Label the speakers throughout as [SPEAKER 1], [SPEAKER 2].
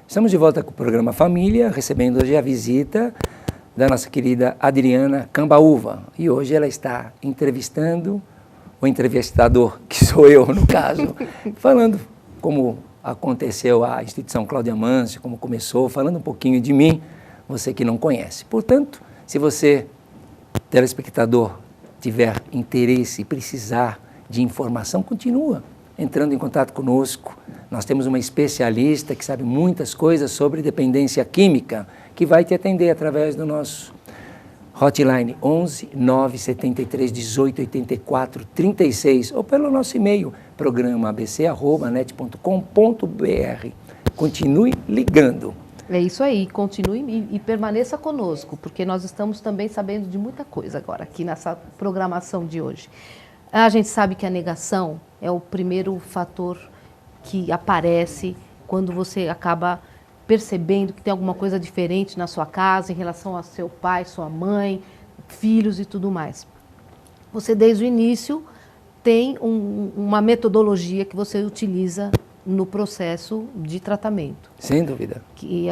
[SPEAKER 1] Estamos de volta com o programa Família, recebendo hoje a visita da nossa querida Adriana Cambaúva. E hoje ela está entrevistando o entrevistador, que sou eu no caso, falando como aconteceu a instituição Cláudia Mâncio, como começou, falando um pouquinho de mim, você que não conhece. Portanto, se você, telespectador, tiver interesse e precisar de informação, continua entrando em contato conosco. Nós temos uma especialista que sabe muitas coisas sobre dependência química, que vai te atender através do nosso hotline 11 973 18 84 36 ou pelo nosso e-mail programaabc@net.com.br. Continue ligando.
[SPEAKER 2] É isso aí, continue e permaneça conosco, porque nós estamos também sabendo de muita coisa agora aqui nessa programação de hoje. A gente sabe que a negação é o primeiro fator que aparece quando você acaba percebendo que tem alguma coisa diferente na sua casa em relação a seu pai, sua mãe, filhos e tudo mais. Você, desde o início, tem uma metodologia que você utiliza no processo de tratamento.
[SPEAKER 1] Sem dúvida.
[SPEAKER 2] Que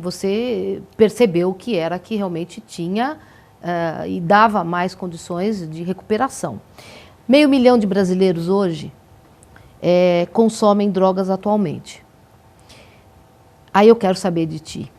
[SPEAKER 2] você percebeu que era que realmente tinha e dava mais condições de recuperação. 500 mil de brasileiros hoje consomem drogas atualmente. Aí eu quero saber de ti.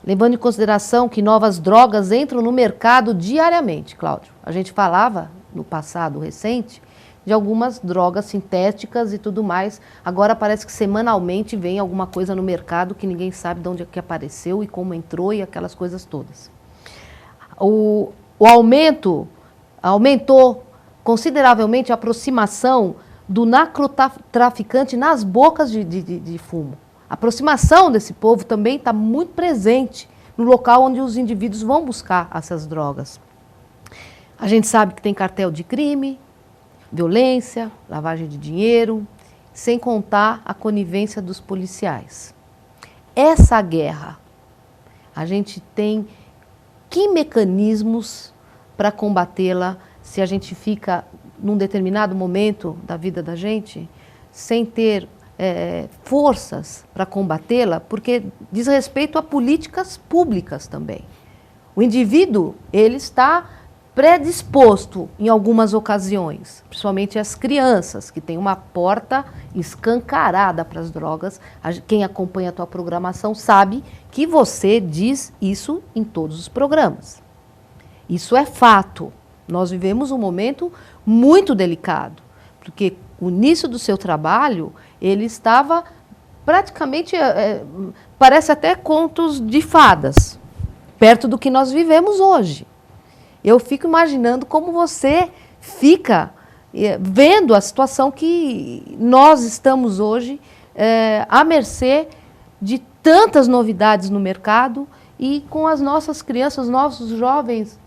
[SPEAKER 2] Levando em consideração que novas drogas entram no mercado diariamente, Cláudio. A gente falava, no passado recente, de algumas drogas sintéticas e tudo mais. Agora parece que semanalmente vem alguma coisa no mercado que ninguém sabe de onde é que apareceu e como entrou e aquelas coisas todas. O aumentou consideravelmente a aproximação do narcotraficante nas bocas de fumo. A aproximação desse povo também está muito presente no local onde os indivíduos vão buscar essas drogas. A gente sabe que tem cartel de crime, violência, lavagem de dinheiro, sem contar a conivência dos policiais. Essa guerra, a gente tem que mecanismos para combatê-la se a gente fica num determinado momento da vida da gente sem ter forças para combatê-la, porque diz respeito a políticas públicas também. O indivíduo, ele está predisposto em algumas ocasiões, principalmente as crianças, que têm uma porta escancarada para as drogas. Quem acompanha a tua programação sabe que você diz isso em todos os programas. Isso é fato. Nós vivemos um momento muito delicado, porque o início do seu trabalho, ele estava praticamente, parece até contos de fadas, perto do que nós vivemos hoje. Eu fico imaginando como você fica vendo a situação que nós estamos hoje à mercê de tantas novidades no mercado e com as nossas crianças, os nossos jovens,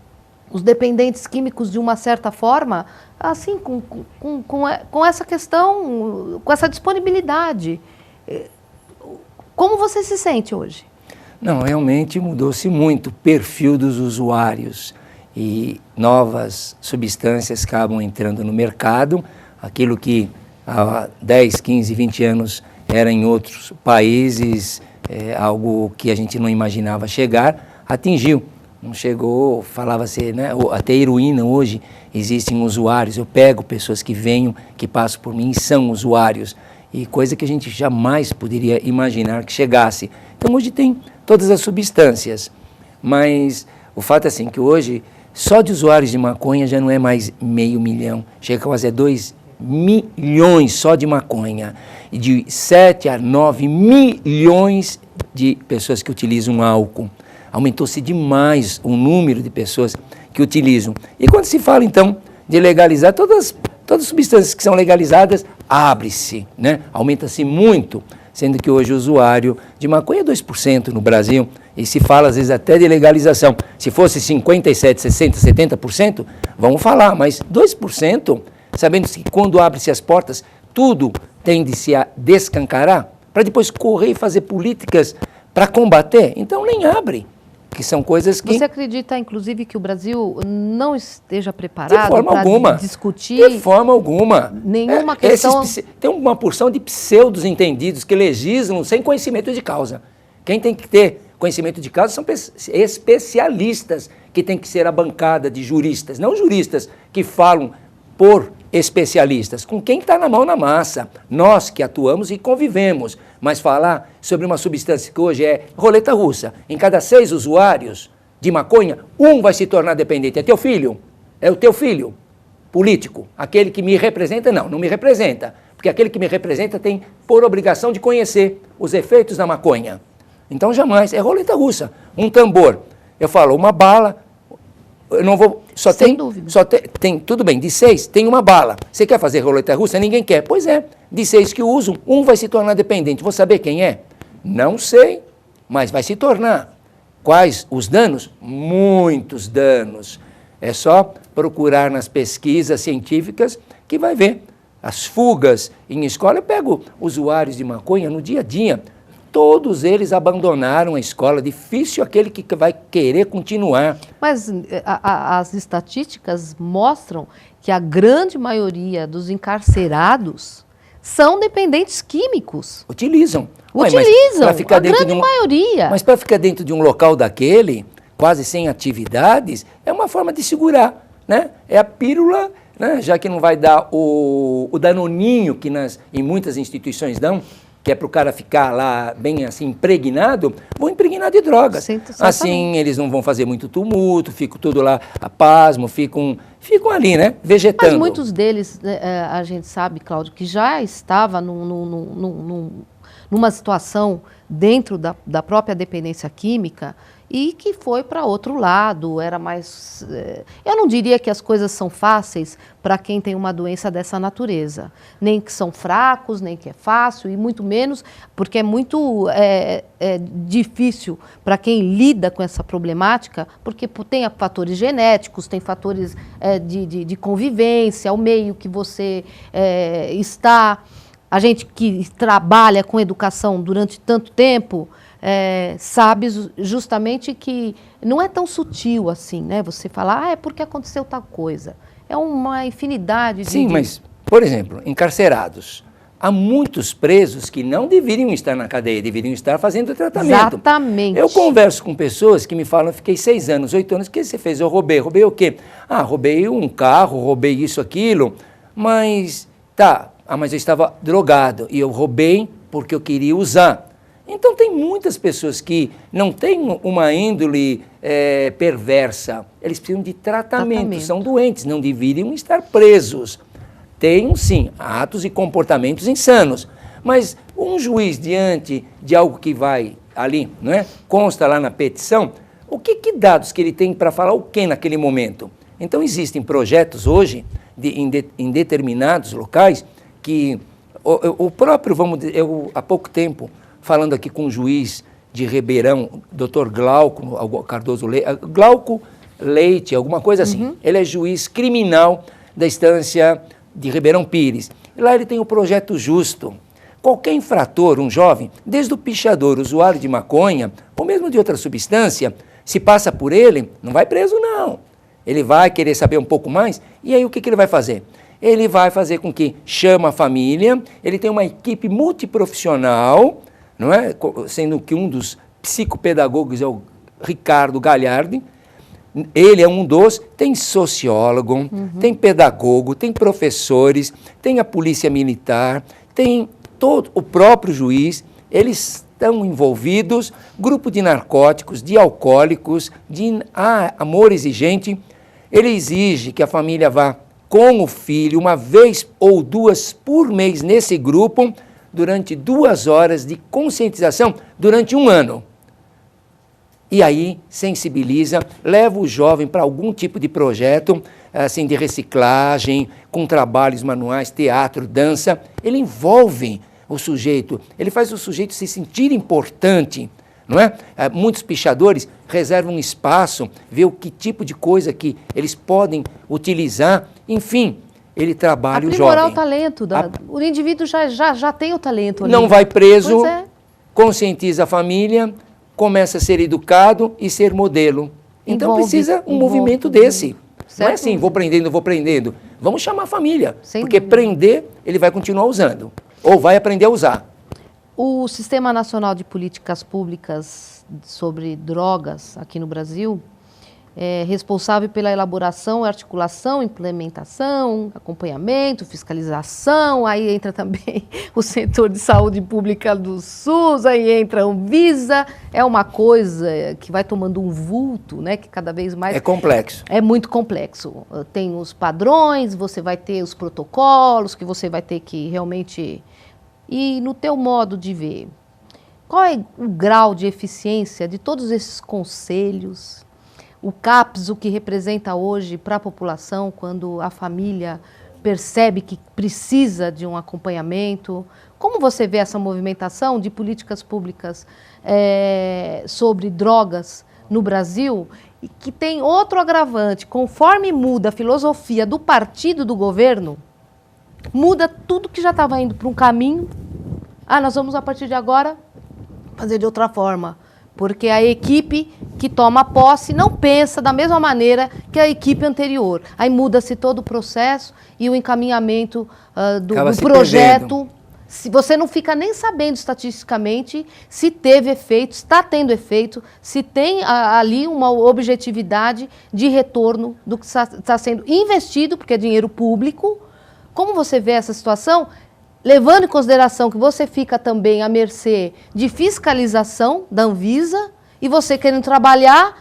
[SPEAKER 2] os dependentes químicos de uma certa forma, assim, com essa questão, com essa disponibilidade. Como você se sente hoje?
[SPEAKER 1] Não, realmente mudou-se muito o perfil dos usuários e novas substâncias acabam entrando no mercado. Aquilo que há 10, 15, 20 anos era em outros países, algo que a gente não imaginava chegar, atingiu. Não chegou, falava-se, né? Até heroína hoje existem usuários. Eu pego pessoas que venham, que passam por mim e são usuários. E coisa que a gente jamais poderia imaginar que chegasse. Então hoje tem todas as substâncias. Mas o fato é assim, que hoje só de usuários de maconha já não é mais 500 mil. Chega quase a 2 milhões só de maconha. E de 7 a 9 milhões de pessoas que utilizam álcool. Aumentou-se demais o número de pessoas que utilizam. E quando se fala, então, de legalizar, todas as substâncias que são legalizadas, abre-se, né? Aumenta-se muito, sendo que hoje o usuário de maconha é 2% no Brasil, e se fala, às vezes, até de legalização. Se fosse 57%, 60%, 70%, vamos falar, mas 2%, sabendo que quando abre-se as portas, tudo tende-se a descancarar, para depois correr e fazer políticas para combater, então nem abre. que são coisas que...
[SPEAKER 2] Você acredita, inclusive, que o Brasil não esteja preparado
[SPEAKER 1] para
[SPEAKER 2] discutir?
[SPEAKER 1] De forma alguma.
[SPEAKER 2] Nenhuma questão...
[SPEAKER 1] Tem uma porção de pseudos entendidos que legislam sem conhecimento de causa. Quem tem que ter conhecimento de causa são especialistas, que tem que ser a bancada de juristas, não juristas que falam por especialistas, com quem está na mão na massa, nós que atuamos e convivemos, mas falar sobre uma substância que hoje é roleta russa, em cada 6 usuários de maconha, um vai se tornar dependente, é teu filho, é o teu filho político, aquele que me representa, não me representa, porque aquele que me representa tem por obrigação de conhecer os efeitos da maconha, então jamais, é roleta russa, um tambor, eu falo, uma bala, eu não vou,
[SPEAKER 2] Sem dúvida.
[SPEAKER 1] Tem, tudo bem, de 6 tem uma bala. Você quer fazer roleta russa? Ninguém quer. Pois é, de 6 que usam, um vai se tornar dependente. Vou saber quem é? Não sei, mas vai se tornar. Quais os danos? Muitos danos. É só procurar nas pesquisas científicas que vai ver. As fugas em escola, eu pego usuários de maconha no dia a dia. Todos eles abandonaram a escola, difícil aquele que vai querer continuar.
[SPEAKER 2] Mas as estatísticas mostram que a grande maioria dos encarcerados são dependentes químicos.
[SPEAKER 1] Utilizam.
[SPEAKER 2] Utilizam, a grande maioria.
[SPEAKER 1] Mas para ficar dentro de um local daquele, quase sem atividades, é uma forma de segurar, né? É a pílula, né? Já que não vai dar o danoninho que em muitas instituições dão, que é para o cara ficar lá bem assim impregnado, vão impregnar de drogas. Assim eles não vão fazer muito tumulto, ficam tudo lá a pasmo, ficam ali, né, vegetando.
[SPEAKER 2] Mas muitos deles, a gente sabe, Cláudio, que já estava numa situação dentro da própria dependência química e que foi para outro lado, era mais... Eu não diria que as coisas são fáceis para quem tem uma doença dessa natureza, nem que são fracos, nem que é fácil, e muito menos porque é muito difícil para quem lida com essa problemática, porque tem fatores genéticos, tem fatores de convivência, o meio que você está... A gente que trabalha com educação durante tanto tempo sabe justamente que não é tão sutil assim, né? Você falar, é porque aconteceu tal coisa. É uma infinidade de...
[SPEAKER 1] Sim, mas, por exemplo, encarcerados. Há muitos presos que não deveriam estar na cadeia, deveriam estar fazendo tratamento.
[SPEAKER 2] Exatamente.
[SPEAKER 1] Eu converso com pessoas que me falam, fiquei 6 anos, 8 anos, o que você fez? Eu roubei. Roubei o quê? Roubei um carro, roubei isso, aquilo, mas mas eu estava drogado e eu roubei porque eu queria usar. Então tem muitas pessoas que não têm uma índole perversa, eles precisam de tratamento, são doentes, não deveriam estar presos. Tem, sim, atos e comportamentos insanos, mas um juiz diante de algo que vai ali, não é? Consta lá na petição, o que dados que ele tem para falar o que naquele momento? Então existem projetos hoje, em determinados locais, que o próprio, eu há pouco tempo, falando aqui com um juiz de Ribeirão, Dr. Glauco Cardoso Glauco Leite, alguma coisa assim. Ele é juiz criminal da instância de Ribeirão Pires. E lá ele tem o projeto Justo. Qualquer infrator, um jovem, desde o pichador, usuário de maconha, ou mesmo de outra substância, se passa por ele, não vai preso não. Ele vai querer saber um pouco mais, e aí o que ele vai fazer? Ele vai fazer com que chama a família, ele tem uma equipe multiprofissional, não é? Sendo que um dos psicopedagogos é o Ricardo Galhardi, ele é um dos, tem sociólogo, tem pedagogo, tem professores, tem a polícia militar, tem todo o próprio juiz, eles estão envolvidos, grupo de narcóticos, de alcoólicos, de amor exigente, ele exige que a família vá com o filho, uma vez ou 2 por mês nesse grupo, durante 2 horas de conscientização, durante 1 ano. E aí sensibiliza, leva o jovem para algum tipo de projeto, assim, de reciclagem, com trabalhos manuais, teatro, dança. Ele envolve o sujeito, ele faz o sujeito se sentir importante, não é? Muitos pichadores reservam um espaço, vê o que tipo de coisa que eles podem utilizar, enfim, ele trabalha o jovem.
[SPEAKER 2] Aprimorar o talento, o indivíduo já tem o talento ali.
[SPEAKER 1] Não vai preso, conscientiza a família, começa a ser educado e ser modelo. Então precisa um movimento desse. Certo? Não é assim, vou prendendo. Vamos chamar a família, porque prender ele vai continuar usando, ou vai aprender a usar.
[SPEAKER 2] O Sistema Nacional de Políticas Públicas sobre Drogas aqui no Brasil é responsável pela elaboração, articulação, implementação, acompanhamento, fiscalização, aí entra também o setor de saúde pública do SUS, aí entra a Anvisa, é uma coisa que vai tomando um vulto, né, que cada vez mais...
[SPEAKER 1] É complexo.
[SPEAKER 2] É muito complexo. Tem os padrões, você vai ter os protocolos, que você vai ter que realmente... E no teu modo de ver, qual é o grau de eficiência de todos esses conselhos? O CAPS, o que representa hoje para a população, quando a família percebe que precisa de um acompanhamento. Como você vê essa movimentação de políticas públicas sobre drogas no Brasil? E que tem outro agravante, conforme muda a filosofia do partido do governo, muda tudo que já estava indo para um caminho. Nós vamos, a partir de agora, fazer de outra forma. Porque a equipe que toma posse não pensa da mesma maneira que a equipe anterior. Aí muda-se todo o processo e o encaminhamento do projeto. Se você não fica nem sabendo estatisticamente se teve efeito, está tendo efeito, se tem ali uma objetividade de retorno do que está sendo investido, porque é dinheiro público. Como você vê essa situação? Levando em consideração que você fica também à mercê de fiscalização da Anvisa e você querendo trabalhar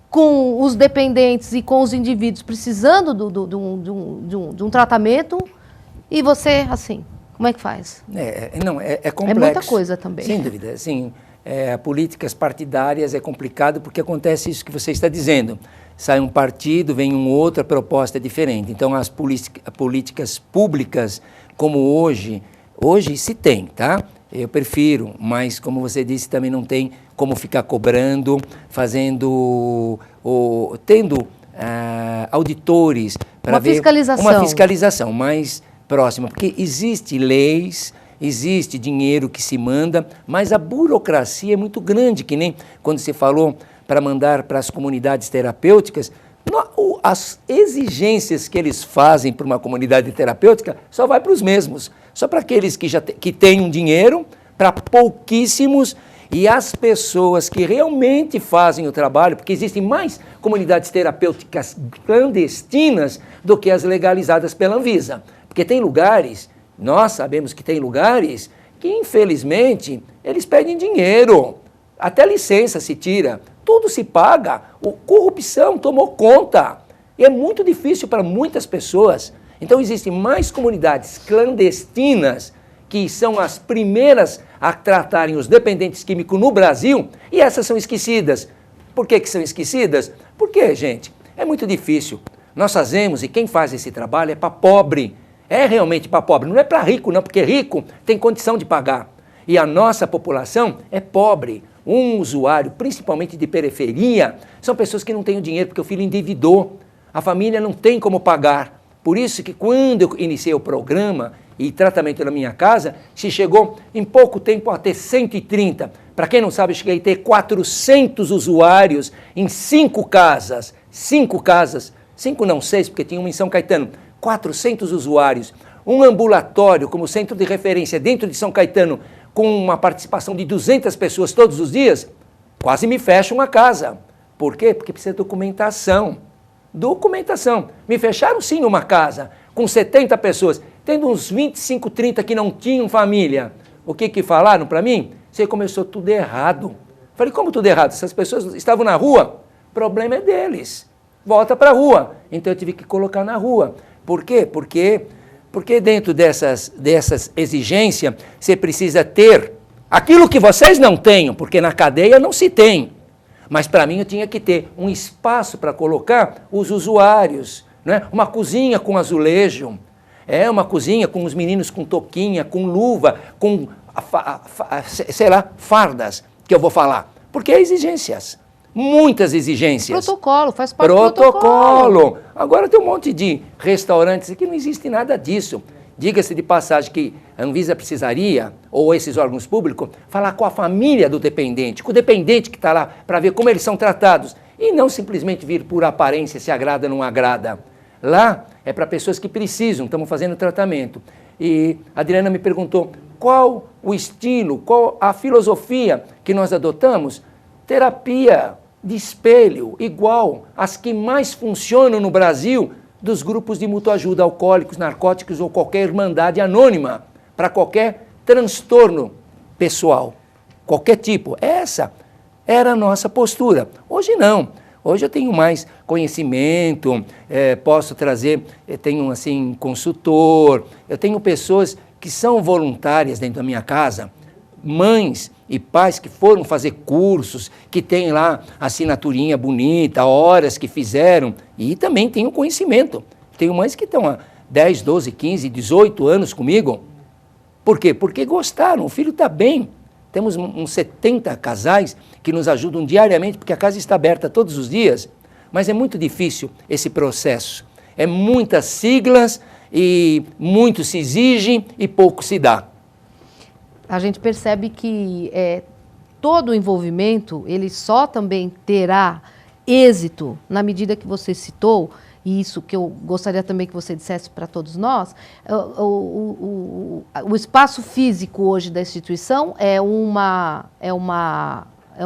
[SPEAKER 2] com os dependentes e com os indivíduos precisando de um tratamento e você, assim, como é que faz?
[SPEAKER 1] É complexo.
[SPEAKER 2] É muita coisa também.
[SPEAKER 1] Sem dúvida. Assim, políticas partidárias é complicado porque acontece isso que você está dizendo. Sai um partido, vem um outro, a proposta é diferente. Então, as políticas públicas, como hoje se tem, tá? Eu prefiro, mas como você disse, também não tem como ficar cobrando, tendo auditores para ver uma fiscalização mais próxima, porque existe leis, existe dinheiro que se manda, mas a burocracia é muito grande, que nem quando você falou para mandar para as comunidades terapêuticas, as exigências que eles fazem para uma comunidade terapêutica só vai para os mesmos, só para aqueles que têm um dinheiro, para pouquíssimos, e as pessoas que realmente fazem o trabalho, porque existem mais comunidades terapêuticas clandestinas do que as legalizadas pela Anvisa, porque tem lugares, nós sabemos que tem lugares que infelizmente eles pedem dinheiro, até licença se tira, tudo se paga, a corrupção tomou conta. E é muito difícil para muitas pessoas. Então existem mais comunidades clandestinas que são as primeiras a tratarem os dependentes químicos no Brasil e essas são esquecidas. Por que são esquecidas? Porque, gente, é muito difícil. Nós fazemos e quem faz esse trabalho é para pobre. É realmente para pobre, não é para rico não, porque rico tem condição de pagar. E a nossa população é pobre. Um usuário, principalmente de periferia, são pessoas que não têm o dinheiro porque o filho endividou. A família não tem como pagar. Por isso que quando eu iniciei o programa e tratamento na minha casa, se chegou em pouco tempo a ter 130. Para quem não sabe, eu cheguei a ter 400 usuários em 5 casas. 5 casas, 5 não, 6, porque tinha uma em São Caetano. 400 usuários. Um ambulatório como centro de referência dentro de São Caetano, com uma participação de 200 pessoas todos os dias, quase me fecha uma casa. Por quê? Porque precisa de documentação. Documentação. Me fecharam sim uma casa, com 70 pessoas, tendo uns 25, 30 que não tinham família. O que falaram para mim? Você começou tudo errado. Falei, como tudo errado? Essas pessoas estavam na rua? O problema é deles. Volta para a rua. Então eu tive que colocar na rua. Por quê? Porque dentro dessas exigências, você precisa ter aquilo que vocês não tenham, porque na cadeia não se tem. Mas para mim eu tinha que ter um espaço para colocar os usuários, né? Uma cozinha com azulejo, uma cozinha com os meninos com touquinha, com luva, com, sei lá, fardas, que eu vou falar. Porque é exigências. Muitas exigências.
[SPEAKER 2] Protocolo, faz parte do protocolo.
[SPEAKER 1] Agora tem um monte de restaurantes aqui, não existe nada disso. Diga-se de passagem que a Anvisa precisaria, ou esses órgãos públicos, falar com a família do dependente, com o dependente que está lá, para ver como eles são tratados. E não simplesmente vir por aparência, se agrada ou não agrada. Lá é para pessoas que precisam, estamos fazendo tratamento. E a Adriana me perguntou qual o estilo, qual a filosofia que nós adotamos. Terapia de espelho, igual às que mais funcionam no Brasil, dos grupos de mútua ajuda, alcoólicos, narcóticos ou qualquer irmandade anônima, para qualquer transtorno pessoal, qualquer tipo. Essa era a nossa postura. Hoje não. Hoje eu tenho mais conhecimento, posso trazer, tenho assim consultor, eu tenho pessoas que são voluntárias dentro da minha casa, mães e pais que foram fazer cursos, que têm lá assinaturinha bonita, horas que fizeram, e também tenho conhecimento. Tenho mães que estão há 10, 12, 15, 18 anos comigo. Por quê? Porque gostaram, o filho está bem. Temos uns 70 casais que nos ajudam diariamente, porque a casa está aberta todos os dias, mas é muito difícil esse processo. É muitas siglas e muito se exige e pouco se dá.
[SPEAKER 2] A gente percebe que todo o envolvimento, ele só também terá êxito na medida que você citou, e isso que eu gostaria também que você dissesse para todos nós, o espaço físico hoje da instituição é um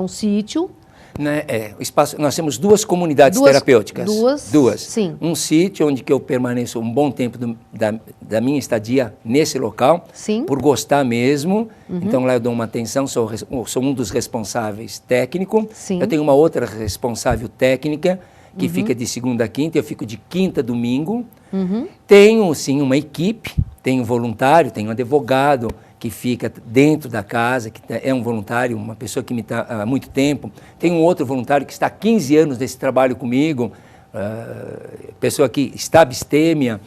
[SPEAKER 2] sítio.
[SPEAKER 1] Né, o espaço, nós temos duas comunidades terapêuticas. Duas.
[SPEAKER 2] Sim.
[SPEAKER 1] Um sítio onde que eu permaneço um bom tempo da minha estadia nesse local,
[SPEAKER 2] sim,
[SPEAKER 1] por gostar mesmo. Então lá eu dou uma atenção, sou um dos responsáveis técnico.
[SPEAKER 2] Sim.
[SPEAKER 1] Eu tenho uma outra responsável técnica, que fica de segunda a quinta, eu fico de quinta a domingo. Tenho, sim, uma equipe, tenho voluntário, tenho um advogado que fica dentro da casa, que é um voluntário, uma pessoa que me está há muito tempo. Tem um outro voluntário que está há 15 anos nesse trabalho comigo, pessoa que está abstêmia.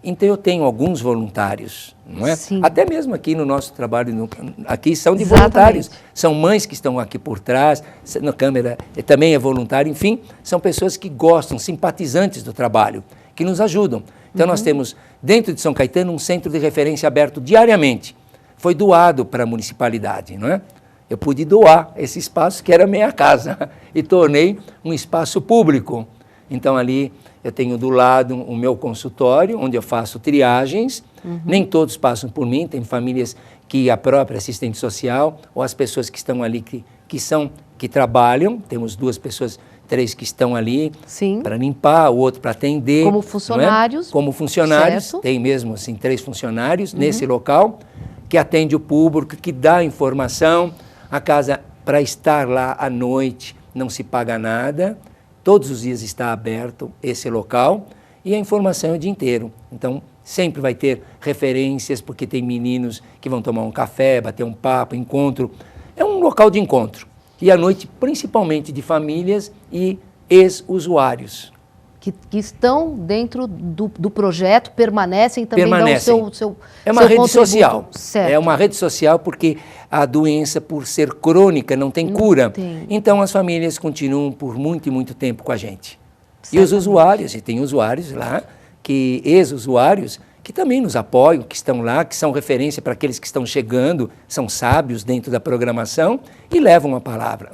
[SPEAKER 1] Então eu tenho alguns voluntários, não é?
[SPEAKER 2] Sim.
[SPEAKER 1] Até mesmo aqui no nosso trabalho, aqui são de
[SPEAKER 2] Exatamente.
[SPEAKER 1] voluntários. São mães que estão aqui por trás, na câmera também é voluntário, enfim, são pessoas que gostam, simpatizantes do trabalho, que nos ajudam. Então nós temos, dentro de São Caetano, um centro de referência aberto diariamente. Foi doado para a municipalidade, não é? Eu pude doar esse espaço que era minha casa e tornei um espaço público. Então ali eu tenho do lado o meu consultório, onde eu faço triagens. Nem todos passam por mim, tem famílias que a própria assistente social ou as pessoas que estão ali que trabalham, temos 2 pessoas, 3 que estão ali para limpar, o outro para atender.
[SPEAKER 2] Como funcionários.
[SPEAKER 1] Não é? Como funcionários,
[SPEAKER 2] certo.
[SPEAKER 1] tem mesmo assim 3 funcionários nesse local, que atende o público, que dá informação. A casa, para estar lá à noite, não se paga nada. Todos os dias está aberto esse local e a informação é o dia inteiro. Então, sempre vai ter referências, porque tem meninos que vão tomar um café, bater um papo, encontro. É um local de encontro. E à noite, principalmente de famílias e ex-usuários.
[SPEAKER 2] Que estão dentro do projeto, permanecem e também dão o seu
[SPEAKER 1] É uma rede social.
[SPEAKER 2] Certo.
[SPEAKER 1] É uma rede social porque a doença, por ser crônica, não tem cura. Então as famílias continuam por muito e muito tempo com a gente. E os usuários, e tem usuários lá, ex-usuários, que também nos apoiam, que estão lá, que são referência para aqueles que estão chegando, são sábios dentro da programação e levam a palavra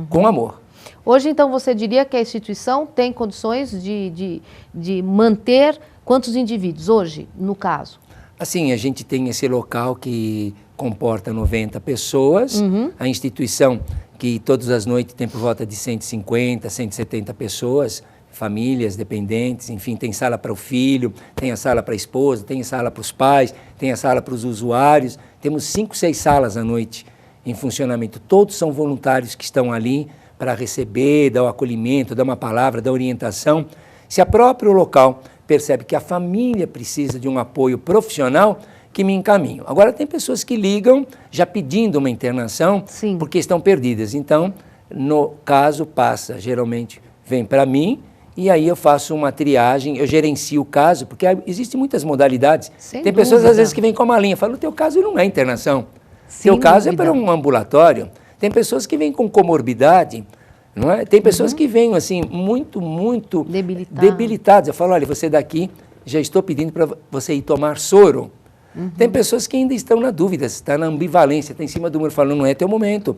[SPEAKER 1] com amor.
[SPEAKER 2] Hoje, então, você diria que a instituição tem condições de manter quantos indivíduos hoje, no caso?
[SPEAKER 1] Assim, a gente tem esse local que comporta 90 pessoas, a instituição que todas as noites tem por volta de 150, 170 pessoas, famílias, dependentes, enfim, tem sala para o filho, tem a sala para a esposa, tem a sala para os pais, tem a sala para os usuários, temos 5, 6 salas à noite em funcionamento. Todos são voluntários que estão ali para receber, dar o acolhimento, dar uma palavra, dar orientação. Se a próprio local percebe que a família precisa de um apoio profissional, que me encaminham. Agora, tem pessoas que ligam já pedindo uma internação, porque estão perdidas. Então, no caso, geralmente vem para mim, e aí eu faço uma triagem, eu gerencio o caso, porque existem muitas modalidades. Tem pessoas, às vezes, que vêm com uma linha, falam, o teu caso não é internação, o teu caso é para um ambulatório. Tem pessoas que vêm com comorbidade, não é? Tem pessoas que vêm, assim, muito debilitadas. Eu falo, olha, você daqui, já estou pedindo para você ir tomar soro, Tem pessoas que ainda estão na dúvida, está na ambivalência, está em cima do muro falando, não é teu momento,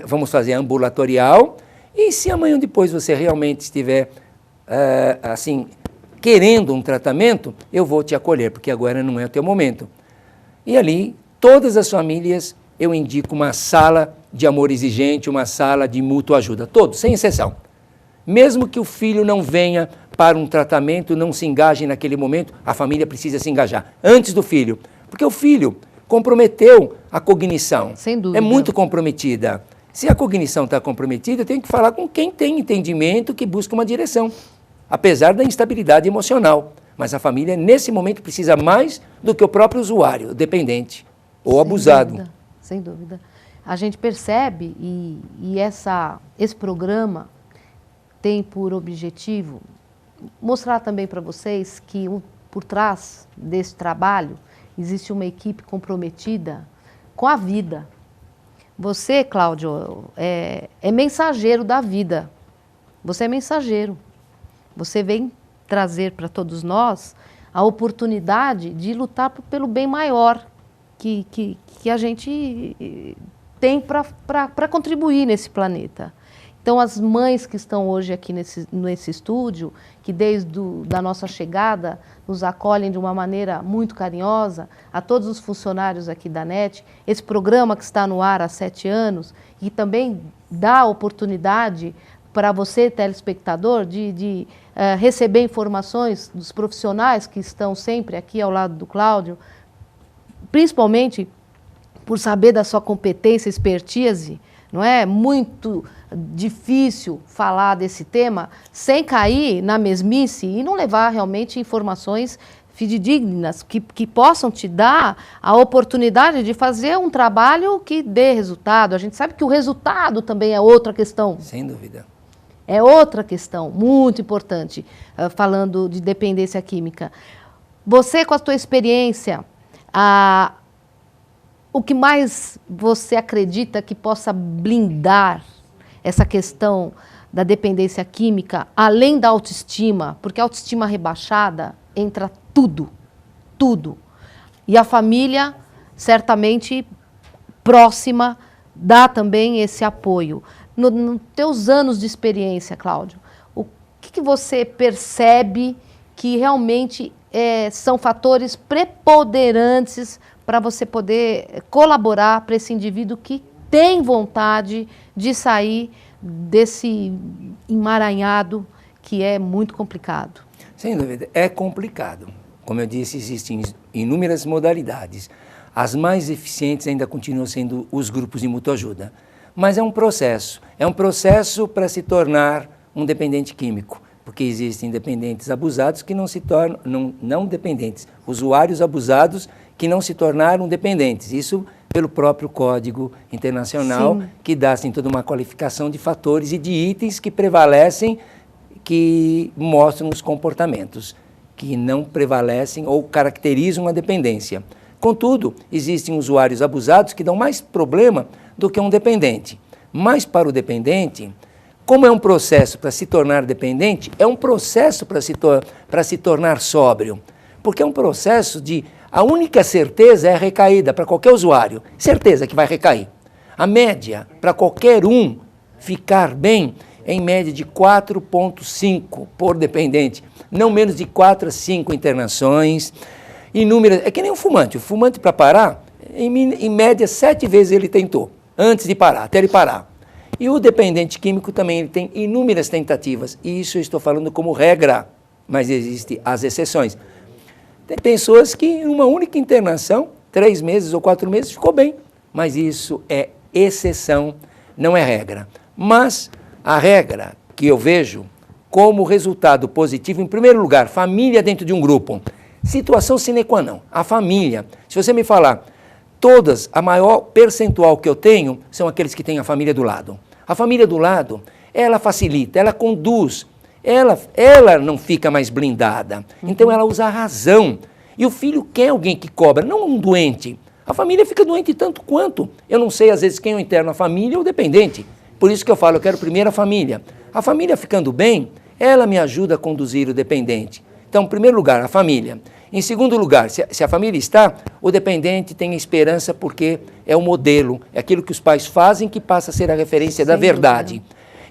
[SPEAKER 1] vamos fazer ambulatorial, e se amanhã ou depois você realmente estiver, assim, querendo um tratamento, eu vou te acolher, porque agora não é o teu momento. E ali, todas as famílias, eu indico uma sala de amor exigente, uma sala de mútua ajuda, todos, sem exceção. Mesmo que o filho não venha para um tratamento, não se engaje naquele momento, a família precisa se engajar antes do filho, porque o filho comprometeu a cognição.
[SPEAKER 2] Sem dúvida.
[SPEAKER 1] É muito comprometida. Se a cognição está comprometida, tem que falar com quem tem entendimento, que busca uma direção, apesar da instabilidade emocional. Mas a família, nesse momento, precisa mais do que o próprio usuário, o dependente ou abusado.
[SPEAKER 2] Sem dúvida. A gente percebe, e esse programa tem por objetivo mostrar também para vocês que por trás desse trabalho existe uma equipe comprometida com a vida. Você, Cláudio, é mensageiro da vida. Você é mensageiro. Você vem trazer para todos nós a oportunidade de lutar pelo bem maior que a gente tem para contribuir nesse planeta. Então, as mães que estão hoje aqui nesse estúdio, que desde da nossa chegada nos acolhem de uma maneira muito carinhosa, a todos os funcionários aqui da NET, esse programa que está no ar há 7 anos, e também dá oportunidade para você, telespectador, de receber informações dos profissionais que estão sempre aqui ao lado do Cláudio, principalmente por saber da sua competência, expertise. Não é muito difícil falar desse tema sem cair na mesmice e não levar realmente informações fidedignas que possam te dar a oportunidade de fazer um trabalho que dê resultado. A gente sabe que o resultado também é outra questão.
[SPEAKER 1] Sem dúvida.
[SPEAKER 2] É outra questão muito importante, falando de dependência química. Você, com a sua experiência, o que mais você acredita que possa blindar essa questão da dependência química, além da autoestima? Porque a autoestima rebaixada entra tudo, tudo. E a família, certamente, próxima, dá também esse apoio. Nos teus anos de experiência, Cláudio, o que você percebe que realmente são fatores preponderantes para você poder colaborar para esse indivíduo que tem vontade de sair desse emaranhado que é muito complicado?
[SPEAKER 1] Sem dúvida, é complicado. Como eu disse, existem inúmeras modalidades. As mais eficientes ainda continuam sendo os grupos de mutuajuda. Mas é um processo para se tornar um dependente químico, porque existem dependentes abusados que não se tornam, não dependentes, usuários abusados que não se tornaram dependentes. Isso pelo próprio Código Internacional, sim, que dá assim, toda uma qualificação de fatores e de itens que prevalecem, que mostram os comportamentos, que não prevalecem ou caracterizam a dependência. Contudo, existem usuários abusados que dão mais problema do que um dependente. Mas para o dependente, como é um processo para se tornar dependente, é um processo para se tornar sóbrio. Porque é um processo de... A única certeza é a recaída para qualquer usuário. Certeza que vai recair. A média para qualquer um ficar bem é em média de 4,5 por dependente. Não menos de 4 a 5 internações. Inúmeras, é que nem um fumante. O fumante, para parar, em média 7 vezes ele tentou, antes de parar, até ele parar. E o dependente químico também ele tem inúmeras tentativas. E isso eu estou falando como regra, mas existem as exceções. Tem pessoas que em uma única internação, 3 meses ou 4 meses, ficou bem. Mas isso é exceção, não é regra. Mas a regra que eu vejo como resultado positivo, em primeiro lugar, família dentro de um grupo. Situação sine qua non, a família. Se você me falar, a maior percentual que eu tenho são aqueles que têm a família do lado. A família do lado, ela facilita, ela conduz, ela não fica mais blindada. Então ela usa a razão. E o filho quer alguém que cobra, não um doente. A família fica doente tanto quanto. Eu não sei, às vezes, quem é o interno, a família ou o dependente. Por isso que eu falo, eu quero primeiro a família. A família ficando bem, ela me ajuda a conduzir o dependente. Então, em primeiro lugar, a família. Em segundo lugar, se a família está, o dependente tem esperança porque é o modelo, é aquilo que os pais fazem que passa a ser a referência da verdade.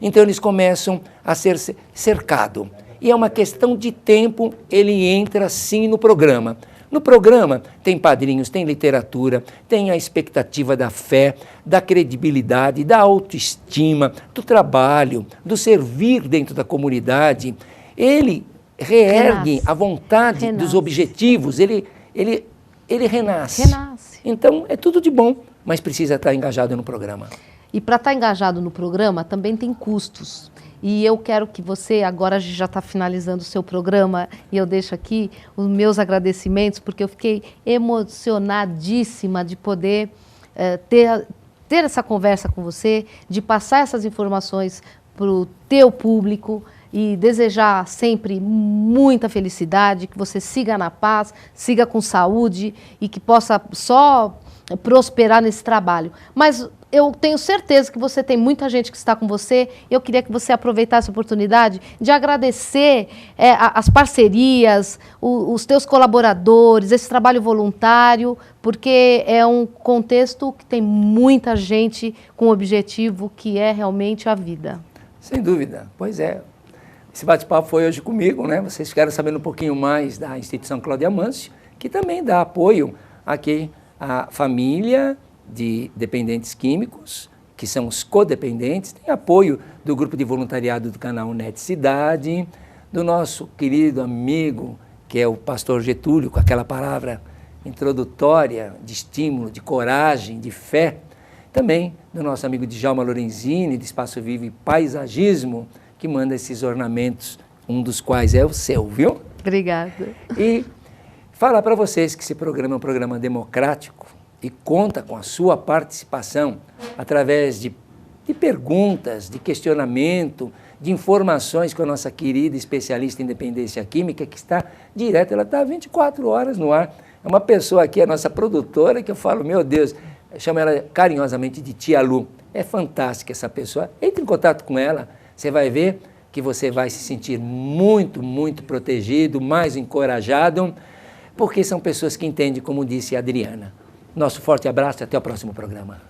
[SPEAKER 1] Então eles começam a ser cercados. E é uma questão de tempo, ele entra sim no programa. No programa tem padrinhos, tem literatura, tem a expectativa da fé, da credibilidade, da autoestima, do trabalho, do servir dentro da comunidade. Ele reergue a vontade dos objetivos, ele renasce. Então é tudo de bom, mas precisa estar engajado no programa.
[SPEAKER 2] E para estar engajado no programa também tem custos. E eu quero que você, agora a gente já está finalizando o seu programa, e eu deixo aqui os meus agradecimentos, porque eu fiquei emocionadíssima de poder ter essa conversa com você, de passar essas informações para o teu público e desejar sempre muita felicidade, que você siga na paz, siga com saúde e que possa só prosperar nesse trabalho. Mas eu tenho certeza que você tem muita gente que está com você. Eu queria que você aproveitasse a oportunidade de agradecer as parcerias, os teus colaboradores, esse trabalho voluntário, porque é um contexto que tem muita gente com um objetivo que é realmente a vida.
[SPEAKER 1] Sem dúvida, pois é. Esse bate-papo foi hoje comigo, né? Vocês ficaram sabendo um pouquinho mais da Instituição Cláudia Amâncio, que também dá apoio aqui à família de dependentes químicos, que são os codependentes, tem apoio do grupo de voluntariado do canal Net Cidade, do nosso querido amigo, que é o pastor Getúlio, com aquela palavra introdutória de estímulo, de coragem, de fé, também do nosso amigo Djalma Lorenzini, de Espaço Vivo e Paisagismo, que manda esses ornamentos, um dos quais é o seu, viu?
[SPEAKER 2] Obrigada.
[SPEAKER 1] E falar para vocês que esse programa é um programa democrático e conta com a sua participação através de perguntas, de questionamento, de informações com a nossa querida especialista em dependência química, que está direto, ela está 24 horas no ar. É uma pessoa aqui, a nossa produtora, que eu falo, meu Deus, eu chamo ela carinhosamente de Tia Lu. É fantástica essa pessoa. Entre em contato com ela, você vai ver que você vai se sentir muito, muito protegido, mais encorajado, porque são pessoas que entendem, como disse a Adriana. Nosso forte abraço e até o próximo programa.